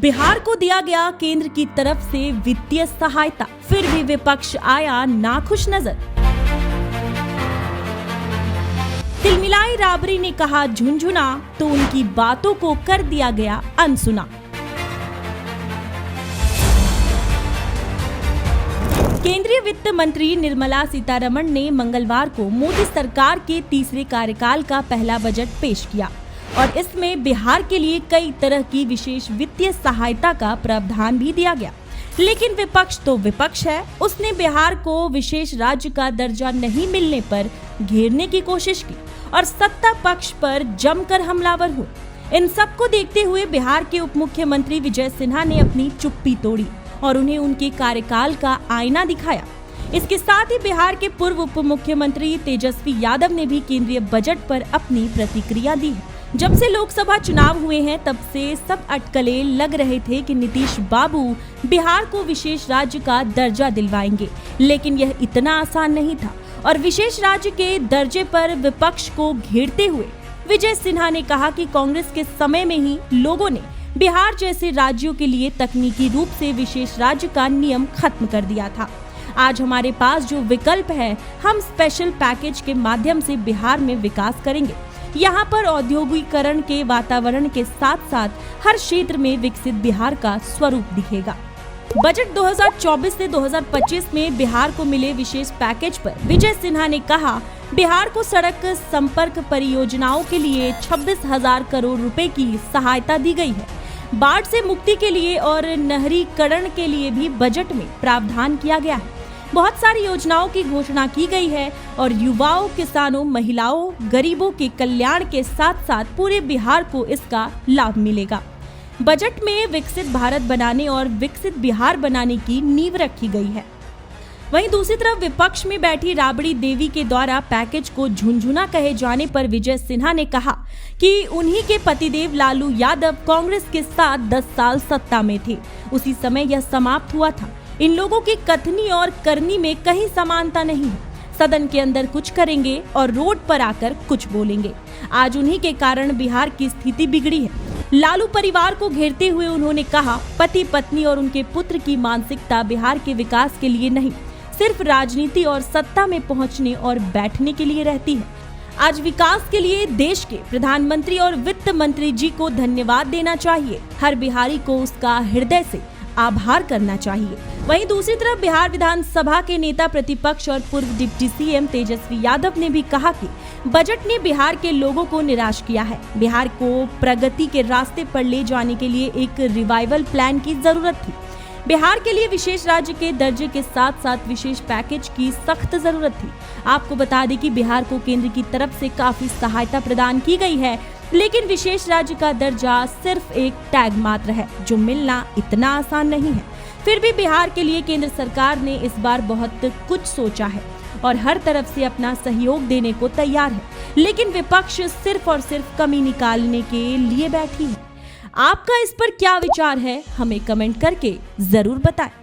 बिहार को दिया गया केंद्र की तरफ से वित्तीय सहायता, फिर भी विपक्ष आया नाखुश नजर। तिलमिलाई राबड़ी ने कहा झुनझुना तो उनकी बातों को कर दिया गया अनसुना। केंद्रीय वित्त मंत्री निर्मला सीतारमण ने मंगलवार को मोदी सरकार के तीसरे कार्यकाल का पहला बजट पेश किया और इसमें बिहार के लिए कई तरह की विशेष वित्तीय सहायता का प्रावधान भी दिया गया। लेकिन विपक्ष तो विपक्ष है, उसने बिहार को विशेष राज्य का दर्जा नहीं मिलने पर घेरने की कोशिश की और सत्ता पक्ष पर जमकर हमलावर हुए। इन सबको देखते हुए बिहार के उप मुख्यमंत्री विजय सिन्हा ने अपनी चुप्पी तोड़ी और उन्हें उनके कार्यकाल का आईना दिखाया। इसके साथ ही बिहार के पूर्व उप मुख्यमंत्री तेजस्वी यादव ने भी केंद्रीय बजट पर अपनी प्रतिक्रिया दी है। जब से लोकसभा चुनाव हुए हैं तब से सब अटकलें लग रहे थे कि नीतीश बाबू बिहार को विशेष राज्य का दर्जा दिलवाएंगे, लेकिन यह इतना आसान नहीं था और विशेष राज्य के दर्जे पर विपक्ष को घेरते हुए विजय सिन्हा ने कहा कि कांग्रेस के समय में ही लोगों ने बिहार जैसे राज्यों के लिए तकनीकी रूप से विशेष राज्य का नियम खत्म कर दिया था। आज हमारे पास जो विकल्प है, हम स्पेशल पैकेज के माध्यम से बिहार में विकास करेंगे। यहाँ पर औद्योगिकरण के वातावरण के साथ साथ हर क्षेत्र में विकसित बिहार का स्वरूप दिखेगा। बजट 2024 से 2025 में बिहार को मिले विशेष पैकेज पर विजय सिन्हा ने कहा, बिहार को सड़क संपर्क परियोजनाओं के लिए 26,000 करोड़ रुपए की सहायता दी गई है। बाढ़ से मुक्ति के लिए और नहरीकरण के लिए भी बजट में प्रावधान किया गया है। बहुत सारी योजनाओं की घोषणा की गई है और युवाओं, किसानों, महिलाओं, गरीबों के कल्याण के साथ साथ पूरे बिहार को इसका लाभ मिलेगा। बजट में विकसित भारत बनाने और विकसित बिहार बनाने की नींव रखी गई है। वहीं दूसरी तरफ विपक्ष में बैठी राबड़ी देवी के द्वारा पैकेज को झुनझुना कहे जाने पर विजय सिन्हा ने कहा कि उन्हीं के पतिदेव लालू यादव कांग्रेस के साथ 10 साल सत्ता में थे, उसी समय यह समाप्त हुआ था। इन लोगों की कथनी और करनी में कहीं समानता नहीं है। सदन के अंदर कुछ करेंगे और रोड पर आकर कुछ बोलेंगे। आज उन्हीं के कारण बिहार की स्थिति बिगड़ी है। लालू परिवार को घेरते हुए उन्होंने कहा, पति पत्नी और उनके पुत्र की मानसिकता बिहार के विकास के लिए नहीं, सिर्फ राजनीति और सत्ता में पहुंचने और बैठने के लिए रहती है। आज विकास के लिए देश के प्रधानमंत्री और वित्त मंत्री जी को धन्यवाद देना चाहिए। हर बिहारी को उसका हृदय से आभार करना चाहिए। वहीं दूसरी तरफ बिहार विधानसभा के नेता प्रतिपक्ष और पूर्व डिप्टी सीएम तेजस्वी यादव ने भी कहा कि बजट ने बिहार के लोगों को निराश किया है। बिहार को प्रगति के रास्ते पर ले जाने के लिए एक रिवाइवल प्लान की जरूरत थी। बिहार के लिए विशेष राज्य के दर्जे के साथ साथ विशेष पैकेज की सख्त जरूरत थी। आपको बता दें कि बिहार को केंद्र की तरफ से काफी सहायता प्रदान की गई है, लेकिन विशेष राज्य का दर्जा सिर्फ एक टैग मात्र है, जो मिलना इतना आसान नहीं है। फिर भी बिहार के लिए केंद्र सरकार ने इस बार बहुत कुछ सोचा है और हर तरफ से अपना सहयोग देने को तैयार है, लेकिन विपक्ष सिर्फ और सिर्फ कमी निकालने के लिए बैठी है। आपका इस पर क्या विचार है, हमें कमेंट करके जरूर बताएं।